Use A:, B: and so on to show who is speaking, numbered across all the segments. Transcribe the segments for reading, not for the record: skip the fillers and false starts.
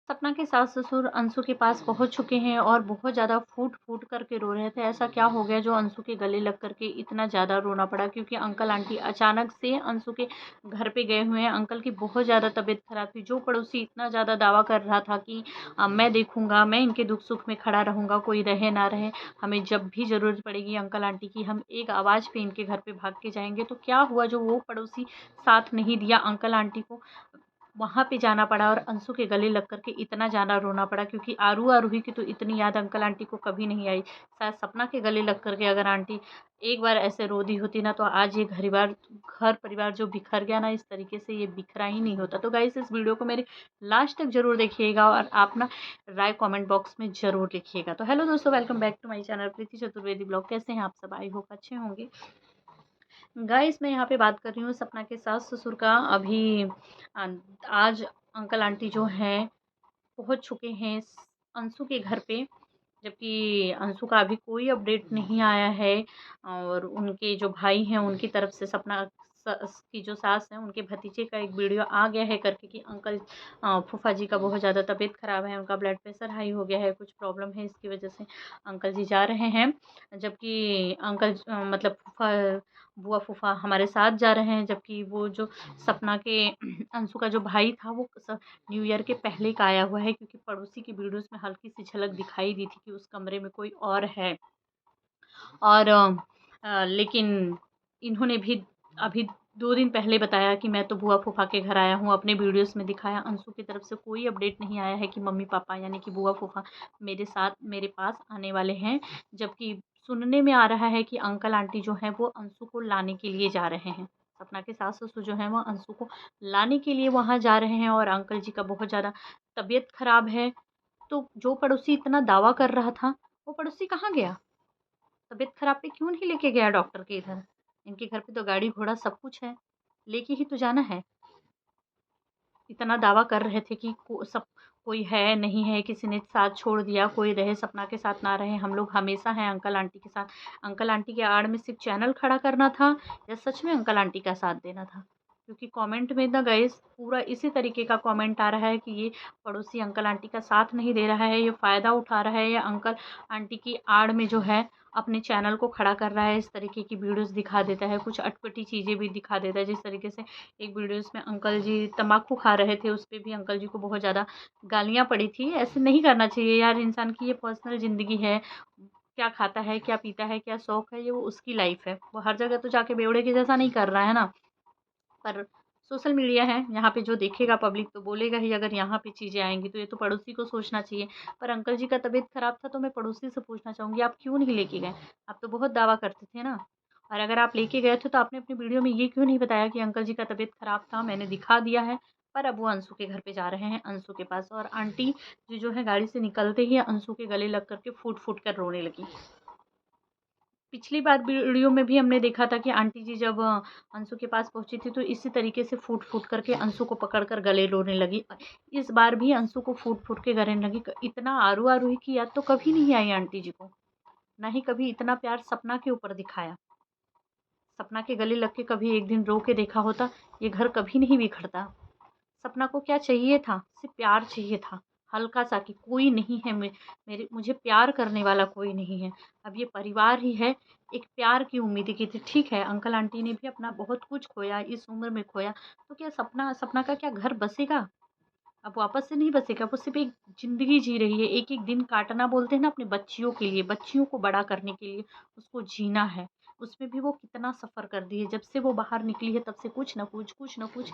A: सपना के सास-ससुर अंशु के पास पहुँच चुके हैं और बहुत ज़्यादा फूट-फूट कर के रो रहे थे। ऐसा क्या हो गया जो अंशु के गले लग कर के इतना ज़्यादा रोना पड़ा? क्योंकि अंकल आंटी अचानक से अंशु के घर पे गए हुए हैं। अंकल की बहुत ज़्यादा तबीयत ख़राब थी। जो पड़ोसी इतना ज़्यादा दावा कर रहा था कि मैं देखूँगा, मैं इनके दुख-सुख में खड़ा रहूँगा, कोई रहे ना रहे, हमें जब भी ज़रूरत पड़ेगी अंकल आंटी की, हम एक आवाज़ पे इनके घर पे भाग के जाएँगे। तो क्या हुआ जो वो पड़ोसी साथ नहीं दिया, अंकल आंटी को वहाँ पे जाना पड़ा और अंशु के गले लग कर के इतना ज़्यादा रोना पड़ा, क्योंकि आरू आरूही की तो इतनी याद अंकल आंटी को कभी नहीं आई। शायद सपना के गले लग कर के अगर आंटी एक बार ऐसे रो दी होती ना, तो आज ये घर परिवार जो बिखर गया ना, इस तरीके से ये बिखरा ही नहीं होता। तो गाइस, इस वीडियो को मेरे लास्ट तक ज़रूर देखिएगा और आप ना राय कमेंट बॉक्स में ज़रूर लिखिएगा। तो हेलो दोस्तों, welcome back to my channel Preeti Chaturvedi blog. कैसे हैं आप सब? आई होप अच्छे होंगे। गाइस, मैं यहाँ पे बात कर रही हूँ सपना के सास-ससुर का। अभी आज अंकल आंटी जो हैं पहुँच चुके हैं अंशु के घर पे, जबकि अंशु का अभी कोई अपडेट नहीं आया है। और उनके जो भाई हैं उनकी तरफ से सपना की जो सास है उनके भतीजे का एक वीडियो आ गया है करके कि अंकल फूफा जी का बहुत ज़्यादा तबीयत ख़राब है, उनका ब्लड प्रेशर हाई हो गया है, कुछ प्रॉब्लम है, इसकी वजह से अंकल जी जा रहे हैं। जबकि मतलब फूफा बुआ फूफा हमारे साथ जा रहे हैं, जबकि वो जो सपना के अंशु का जो भाई था वो न्यू ईयर के पहले का आया हुआ है, क्योंकि पड़ोसी की वीडियोस में हल्की सी झलक दिखाई दी थी कि उस कमरे में कोई और है। और लेकिन इन्होंने भी अभी 2 दिन पहले बताया कि मैं तो बुआ फूफा के घर आया हूँ, अपने वीडियोस में दिखाया। अंशु की तरफ से कोई अपडेट नहीं आया है कि मम्मी पापा यानी कि बुआ फूफा मेरे साथ मेरे पास आने वाले हैं। जबकि सुनने में आ रहा है कि अंकल आंटी जो हैं वो अंशु को लाने के लिए जा रहे हैं। सपना के सास-ससुर जो हैं वो अंशु को लाने के लिए वहाँ जा रहे हैं और अंकल जी का बहुत ज़्यादा तबीयत ख़राब है। तो जो पड़ोसी इतना दावा कर रहा था, वो पड़ोसी कहाँ गया? तबीयत खराब पे क्यों नहीं लेके गया डॉक्टर के इधर? इनके घर पे तो गाड़ी घोड़ा सब कुछ है, लेके ही तो जाना है। इतना दावा कर रहे थे कि कोई है, नहीं है, किसी ने साथ छोड़ दिया, कोई रहे सपना के साथ ना रहे, हम लोग हमेशा हैं अंकल आंटी के साथ। अंकल आंटी के आड़ में सिर्फ़ चैनल खड़ा करना था या सच में अंकल आंटी का साथ देना था? क्योंकि कमेंट में ना गाइस पूरा इसी तरीके का कमेंट आ रहा है कि ये पड़ोसी अंकल आंटी का साथ नहीं दे रहा है, ये फ़ायदा उठा रहा है या अंकल आंटी की आड़ में जो है अपने चैनल को खड़ा कर रहा है। इस तरीके की वीडियोज़ दिखा देता है, कुछ अटपटी चीज़ें भी दिखा देता है। जिस तरीके से एक वीडियोज़ में अंकल जी तम्बाकू खा रहे थे, उसपे भी अंकल जी को बहुत ज़्यादा गालियाँ पड़ी थी। ऐसे नहीं करना चाहिए यार, इंसान की ये पर्सनल ज़िंदगी है। क्या खाता है, क्या पीता है, क्या शौक है, ये वो उसकी लाइफ़ है। वो हर जगह तो जाके बेवड़े के जैसा नहीं कर रहा है ना। पर सोशल मीडिया है, यहाँ पे जो देखेगा पब्लिक तो बोलेगा ही। अगर यहाँ पे चीज़ें आएँगी तो ये तो पड़ोसी को सोचना चाहिए। पर अंकल जी का तबीयत ख़राब था तो मैं पड़ोसी से पूछना चाहूँगी, आप क्यों नहीं लेके गए? आप तो बहुत दावा करते थे ना। और अगर आप लेके गए थे तो आपने अपनी वीडियो में ये क्यों नहीं बताया कि अंकल जी का तबीयत ख़राब था, मैंने दिखा दिया है। पर अब वो अंशु के घर पे जा रहे हैं, अंशु के पास। और आंटी जी जो है गाड़ी से निकलते ही अंशु के गले लग कर के फूट-फूट कर रोने लगी। पिछली बार वीडियो में भी हमने देखा था कि आंटी जी जब अंशु के पास पहुंची थी तो इसी तरीके से फूट-फूट करके अंशु को पकड़कर गले रोने लगी। इस बार भी अंशु को फूट-फूट के गले लगी। इतना आरू-आरूही की याद तो कभी नहीं आई आंटी जी को। ना ही कभी इतना प्यार सपना के ऊपर दिखाया। सपना के गले लग के कभी एक दिन रो के देखा होता, ये घर कभी नहीं बिखरता। सपना को क्या चाहिए था? सिर्फ़ प्यार चाहिए था, हल्का-सा कि कोई नहीं है मुझे प्यार करने वाला कोई नहीं है। अब ये परिवार ही है, एक प्यार की उम्मीद की थी। ठीक है, अंकल आंटी ने भी अपना बहुत कुछ खोया, इस उम्र में खोया, तो क्या सपना का क्या घर बसेगा? अब वापस से नहीं बसेगा, वो सिर्फ़ एक ज़िंदगी जी रही है, एक-एक दिन काटना बोलते हैं ना अपनी बच्चियों के लिए, बच्चियों को बड़ा करने के लिए उसको जीना है। उसमें भी वो कितना सफ़र कर दी है, जब से वो बाहर निकली है तब से कुछ न कुछ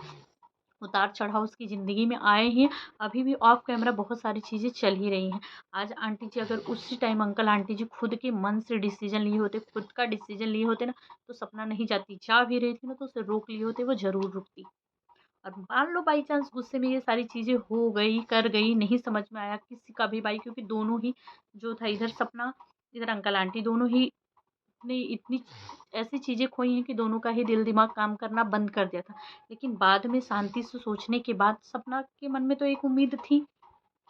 A: उतार-चढ़ाव उसकी ज़िंदगी में आए हैं। अभी भी ऑफ कैमरा बहुत सारी चीज़ें चल ही रही हैं। आज आंटी जी अगर उसी टाइम अंकल आंटी जी खुद के मन से डिसीज़न लिए होते, खुद का डिसीज़न लिए होते ना, तो सपना नहीं जाती। जा भी रही थी ना तो उसे रोक लिए होते, वो ज़रूर रुकती। और मान लो बाई चांस गुस्से में ये सारी चीज़ें हो गई, कर गई, नहीं समझ में आया किसी का भी भाई, क्योंकि दोनों ही जो था, इधर सपना, इधर अंकल आंटी, दोनों ही ने इतनी ऐसी चीज़ें खोई हैं कि दोनों का ही दिल दिमाग काम करना बंद कर दिया था। लेकिन बाद में शांति से सोचने के बाद सपना के मन में तो एक उम्मीद थी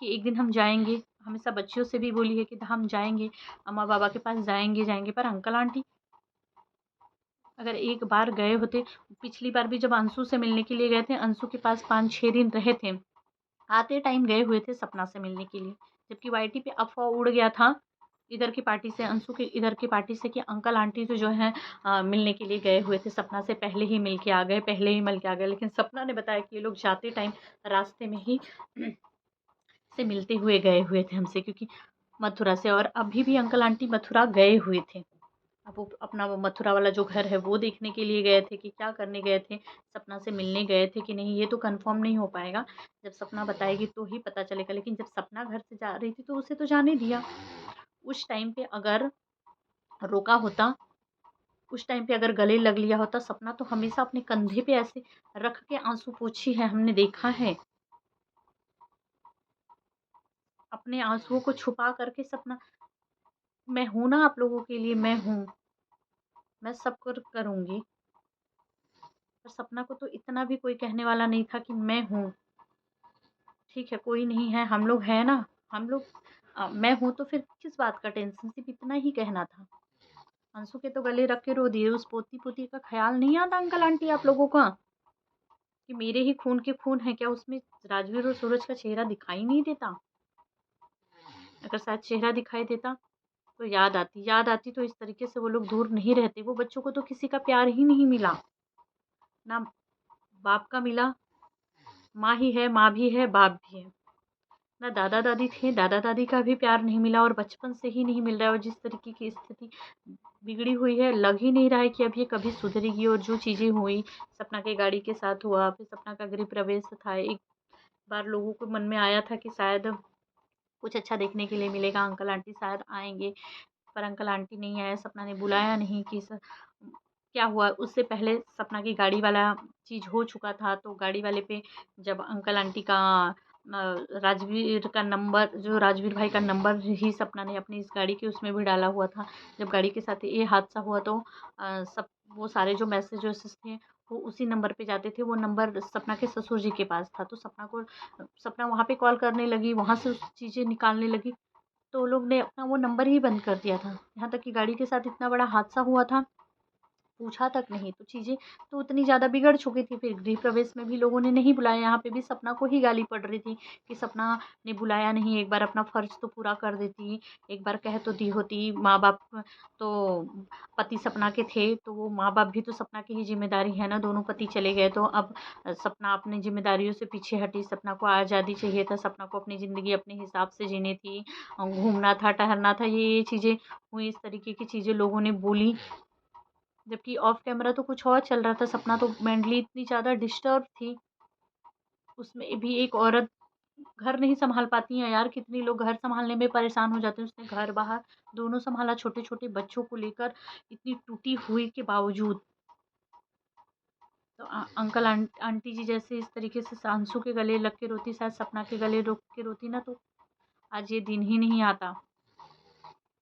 A: कि एक दिन हम जाएँगे। हमेशा बच्चियों से भी बोली है कि हम जाएँगे, अम्मा-पापा के पास जाएँगे। पर अंकल आंटी अगर एक बार गए होते, पिछली बार भी जब अंशु से मिलने के लिए गए थे, अंशु के पास 5-6 दिन रहे थे। आते टाइम गए हुए थे सपना से मिलने के लिए, जबकि वाईटी पे अफ़वाह उड़ गया था इधर की पार्टी से, अंशु के इधर की पार्टी से, कि अंकल आंटी तो जो हैं मिलने के लिए गए हुए थे, सपना से पहले ही मिल के आ गए, पहले ही मिल के आ गए। लेकिन सपना ने बताया कि ये लोग जाते टाइम रास्ते में ही से मिलते हुए गए हुए थे हमसे, क्योंकि मथुरा से, और अभी भी अंकल आंटी मथुरा गए हुए थे। अब वो अपना वो मथुरा वाला जो घर है वो देखने के लिए गए थे, कि क्या करने गए थे, सपना से मिलने गए थे कि नहीं, ये तो कंफर्म नहीं हो पाएगा। जब सपना बताएगी तो ही पता चलेगा। लेकिन जब सपना घर से जा रही थी तो उसे तो जाने दिया। उस टाइम पे अगर रोका होता, उस टाइम पे अगर गले लग लिया होता, सपना तो हमेशा अपने कंधे पे ऐसे रख के आंसू पोंछी है, हमने देखा है। अपने आंसुओं को छुपा करके सपना, मैं हूं ना आप लोगों के लिए, मैं हूं, मैं सब कुछ करूंगी। पर सपना को तो इतना भी कोई कहने वाला नहीं था कि मैं हूँ, ठीक है कोई नहीं है, हम लोग हैं ना, हम लोग मैं हूँ, तो फिर किस बात का टेंशन, सिर्फ इतना ही कहना था। अंशु के तो गले रख के रो दिए। उस पोती पोती का ख्याल नहीं आता अंकल आंटी आप लोगों का, कि मेरे ही खून के खून है क्या, उसमें राजवीर और सूरज का चेहरा दिखाई नहीं देता? अगर शायद चेहरा दिखाई देता तो याद आती तो इस तरीके से वो लोग दूर नहीं रहते। वो बच्चों को तो किसी का प्यार ही नहीं मिला, ना बाप का मिला, माँ ही है, माँ भी है, बाप भी है, ना दादा दादी थे, दादा दादी का भी प्यार नहीं मिला, और बचपन से ही नहीं मिल रहा है। और जिस तरीके की स्थिति बिगड़ी हुई है, लग ही नहीं रहा है कि अब ये कभी सुधरेगी। और जो चीज़ें हुई, सपना के गाड़ी के साथ हुआ, फिर सपना का गृह प्रवेश था, एक बार लोगों को मन में आया था कि शायद कुछ अच्छा देखने के लिए मिलेगा, अंकल आंटी शायद आएंगे, पर अंकल आंटी नहीं आए, सपना ने बुलाया नहीं कि क्या हुआ। उससे पहले सपना की गाड़ी वाला चीज़ हो चुका था, तो गाड़ी वाले पे जब अंकल आंटी का राजवीर का नंबर, जो राजवीर भाई का नंबर ही सपना ने अपनी इस गाड़ी के उसमें भी डाला हुआ था। जब गाड़ी के साथ ये हादसा हुआ तो सब वो सारे जो मैसेज वैसेज थे वो उसी नंबर पे जाते थे। वो नंबर सपना के ससुर जी के पास था, तो सपना वहाँ पे कॉल करने लगी, वहाँ से चीज़ें निकालने लगी, तो वो लोग ने अपना वो नंबर ही बंद कर दिया था। यहाँ तक कि गाड़ी के साथ इतना बड़ा हादसा हुआ था, पूछा तक नहीं, तो चीज़ें तो उतनी ज़्यादा बिगड़ चुकी थी। फिर गृह प्रवेश में भी लोगों ने नहीं बुलाया, यहाँ पे भी सपना को ही गाली पड़ रही थी कि सपना ने बुलाया नहीं, एक बार अपना फ़र्ज़ तो पूरा कर देती, एक बार कह तो दी होती। माँ बाप तो पति सपना के थे, तो वो माँ बाप भी तो सपना की ही जिम्मेदारी है ना, दोनों पति चले गए तो अब सपना अपनी जिम्मेदारियों से पीछे हटी। सपना को आज़ादी चाहिए था, सपना को अपनी ज़िंदगी अपने हिसाब से जीनी थी, घूमना था, टहलना था, ये चीज़ें हुई, इस तरीके की चीज़ें लोगों ने बोली। जबकि ऑफ कैमरा तो कुछ और चल रहा था। सपना तो मेंटली इतनी ज़्यादा डिस्टर्ब थी, उसमें भी एक औरत घर नहीं संभाल पाती है यार, कितने लोग घर संभालने में परेशान हो जाते हैं, उसने घर बाहर दोनों संभाला, छोटे छोटे बच्चों को लेकर, इतनी टूटी हुई के बावजूद। तो अंकल आंटी जी जैसे इस तरीके से अंशु के गले लग के रोती, शायद सपना के गले रोक के रोती ना, तो आज ये दिन ही नहीं आता।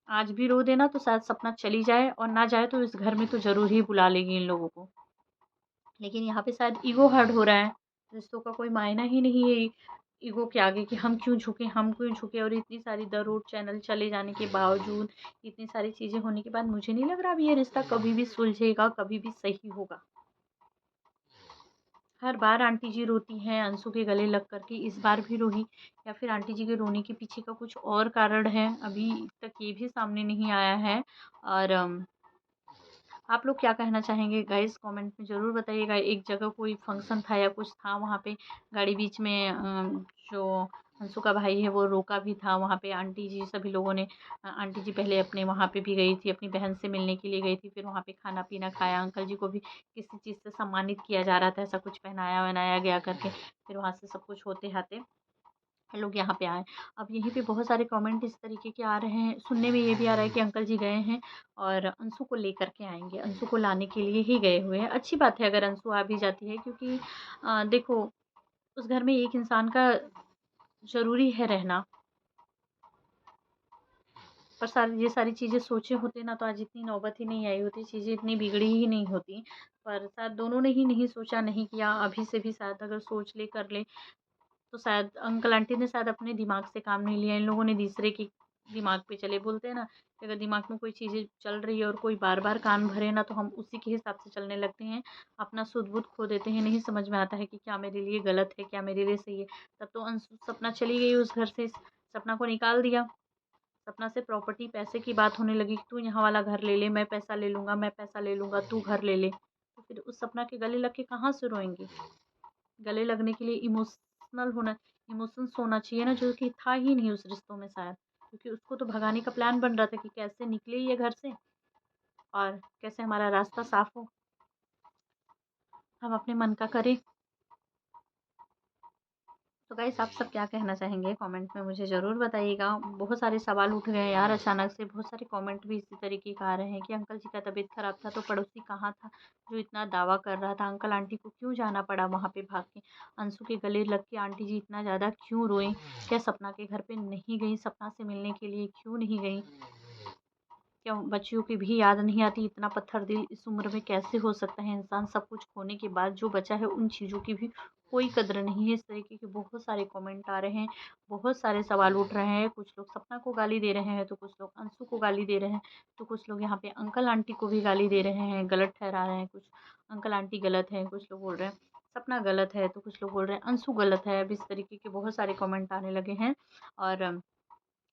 A: आज भी रो देना तो शायद सपना चली जाए, और ना जाए तो इस घर में तो ज़रूर ही बुला लेगी इन लोगों को। लेकिन यहाँ पे शायद ईगो हर्ट हो रहा है, रिश्तों का कोई मायना ही नहीं है ईगो के आगे, कि हम क्यों झुके, हम क्यों झुके। और इतनी सारी द रोड चैनल चले जाने के बावजूद, इतनी सारी चीज़ें होने के बाद, मुझे नहीं लग रहा अभी ये रिश्ता कभी भी सुलझेगा, कभी भी सही होगा। हर बार आंटी जी रोती हैं अंशु के गले लग करके, इस बार भी रोही, या फिर आंटी जी के रोने के पीछे का कुछ और कारण है, अभी तक ये भी सामने नहीं आया है। और आप लोग क्या कहना चाहेंगे गाइस, कमेंट में ज़रूर बताइएगा। एक जगह कोई फंक्शन था या कुछ था, वहाँ पे गाड़ी बीच में जो अंशु का भाई है वो रोका भी था, वहाँ पे आंटी जी सभी लोगों ने आंटी जी पहले अपने वहाँ पे भी गई थी, अपनी बहन से मिलने के लिए गई थी, फिर वहाँ पे खाना पीना खाया, अंकल जी को भी किसी चीज़ से सम्मानित किया जा रहा था, ऐसा कुछ पहनाया वहनाया गया करके, फिर वहाँ से सब कुछ होते हाते लोग यहाँ पे आए। अब यहीं पे बहुत सारे कमेंट इस तरीके के आ रहे हैं, सुनने में ये भी आ रहा है कि अंकल जी गए हैं और अंशु को लेकर के आएँगे, अंशु को लाने के लिए ही गए हुए हैं। अच्छी बात है अगर अंशु आ भी जाती है, क्योंकि देखो उस घर में एक इंसान का ज़रूरी है रहना। पर ये सारी चीज़ें सोचे होते ना, तो आज इतनी नौबत ही नहीं आई होती, चीज़ें इतनी बिगड़ी ही नहीं होती। पर शायद दोनों ने ही नहीं सोचा, नहीं किया, अभी से भी शायद अगर सोच ले कर ले तो शायद अंकल आंटी ने शायद अपने दिमाग से काम नहीं लिया, इन लोगों ने दूसरे की दिमाग पे चले। बोलते हैं ना कि अगर दिमाग में कोई चीज़ें चल रही है और कोई बार बार कान भरे ना, तो हम उसी के हिसाब से चलने लगते हैं, अपना सुध बुध खो देते हैं, नहीं समझ में आता है कि क्या मेरे लिए गलत है, क्या मेरे लिए सही है। तब तो अंशु सपना चली गई उस घर से, सपना को निकाल दिया। सपना से प्रॉपर्टी पैसे की बात होने लगी कि तू यहाँ वाला घर ले ले, मैं पैसा ले लूँगा, मैं पैसा ले लूँगा, तू घर ले ले। तो फिर उस सपना के गले लग के कहाँ से रोएंगे? गले लगने के लिए इमोशंस होना चाहिए ना, जो कि था ही नहीं उस रिश्तों में शायद, क्योंकि उसको तो भगाने का प्लान बन रहा था कि कैसे निकले ये घर से और कैसे हमारा रास्ता साफ हो, हम अपने मन का करें। तो गाइस, आप सब क्या कहना चाहेंगे कमेंट में मुझे ज़रूर बताइएगा। बहुत सारे सवाल उठ गए यार अचानक से, बहुत सारे कमेंट भी इसी तरीके का आ रहे हैं कि अंकल जी का तबीयत खराब था तो पड़ोसी कहाँ था जो इतना दावा कर रहा था, अंकल आंटी को क्यों जाना पड़ा वहाँ पे भाग के, अंशु के गले लग के आंटी जी इतना ज़्यादा क्यों रोए, क्या सपना के घर पे नहीं गई, सपना से मिलने के लिए क्यों नहीं गई, क्या बच्चियों की भी याद नहीं आती, इतना पत्थर दिल इस उम्र में कैसे हो सकता है इंसान, सब कुछ खोने के बाद जो बचा है उन चीज़ों की भी कोई कदर नहीं है। इस तरीके के बहुत सारे कमेंट आ रहे हैं, बहुत सारे सवाल उठ रहे हैं। कुछ लोग सपना को गाली दे रहे हैं, तो कुछ लोग अंशु को गाली दे रहे हैं, तो कुछ लोग यहाँ पे अंकल आंटी को भी गाली दे रहे हैं, गलत ठहरा रहे हैं। कुछ अंकल आंटी गलत है, कुछ लोग बोल रहे हैं सपना गलत है, तो कुछ लोग बोल रहे हैं अंशु गलत है। अब इस तरीके के बहुत सारे कमेंट आने लगे हैं और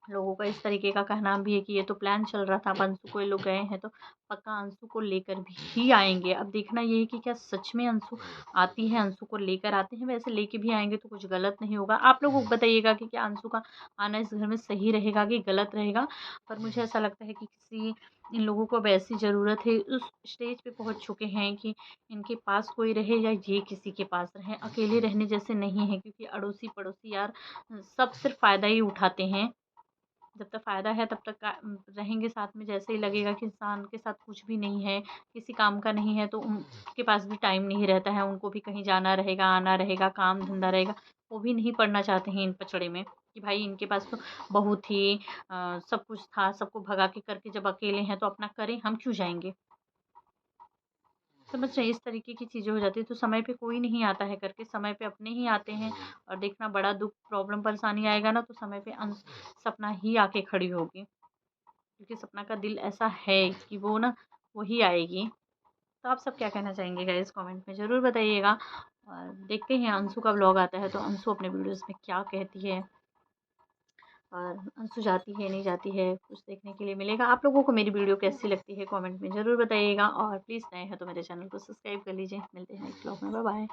A: लोगों का इस तरीके का कहना भी है कि ये तो प्लान चल रहा था, अब अंशु को ये लोग गए हैं तो पक्का अंशु को लेकर भी ही आएंगे। अब देखना ये है कि क्या सच में अंशु आती है, अंशु को लेकर आते हैं, वैसे लेके भी आएंगे तो कुछ गलत नहीं होगा। आप लोग बताइएगा कि क्या अंशु का आना इस घर में सही रहेगा कि गलत रहेगा। पर मुझे ऐसा लगता है कि किसी इन लोगों को अब ऐसी ज़रूरत है, उस स्टेज पे पहुंच चुके हैं कि इनके पास कोई रहे या ये किसी के पास रहे, अकेले रहने जैसे नहीं है। क्योंकि अड़ोसी पड़ोसी यार सब सिर्फ फ़ायदा ही उठाते हैं। जब तक फ़ायदा है तब तक रहेंगे साथ में। जैसे ही लगेगा कि इंसान के साथ कुछ भी नहीं है, किसी काम का नहीं है, तो उनके पास भी टाइम नहीं रहता है, उनको भी कहीं जाना रहेगा, आना रहेगा, काम धंधा रहेगा, वो भी नहीं पड़ना चाहते हैं इन पचड़े में कि भाई इनके पास तो बहू थी, सब कुछ था, सबको भगा के करके जब अकेले हैं तो अपना करें, हम क्यों जाएंगे। समझ रहे हैं, इस तरीके की चीज़ें हो जाती है। तो समय पे कोई नहीं आता है करके, समय पे अपने ही आते हैं। और देखना बड़ा दुख प्रॉब्लम परेशानी आएगा ना, तो समय पे सपना ही आके खड़ी होगी, क्योंकि सपना का दिल ऐसा है कि वो ना वही आएगी। तो आप सब क्या कहना चाहेंगे गाइस कमेंट में ज़रूर बताइएगा। और देखते हैं अंशु का व्लॉग आता है तो अंशु अपने वीडियोस में क्या कहती है, और अंशु जाती है नहीं जाती है, कुछ देखने के लिए मिलेगा। आप लोगों को मेरी वीडियो कैसी लगती है कमेंट में ज़रूर बताइएगा। और प्लीज़ नए हैं तो मेरे चैनल को सब्सक्राइब कर लीजिए। मिलते हैं नेक्स्ट व्लॉग में, बाय बाय।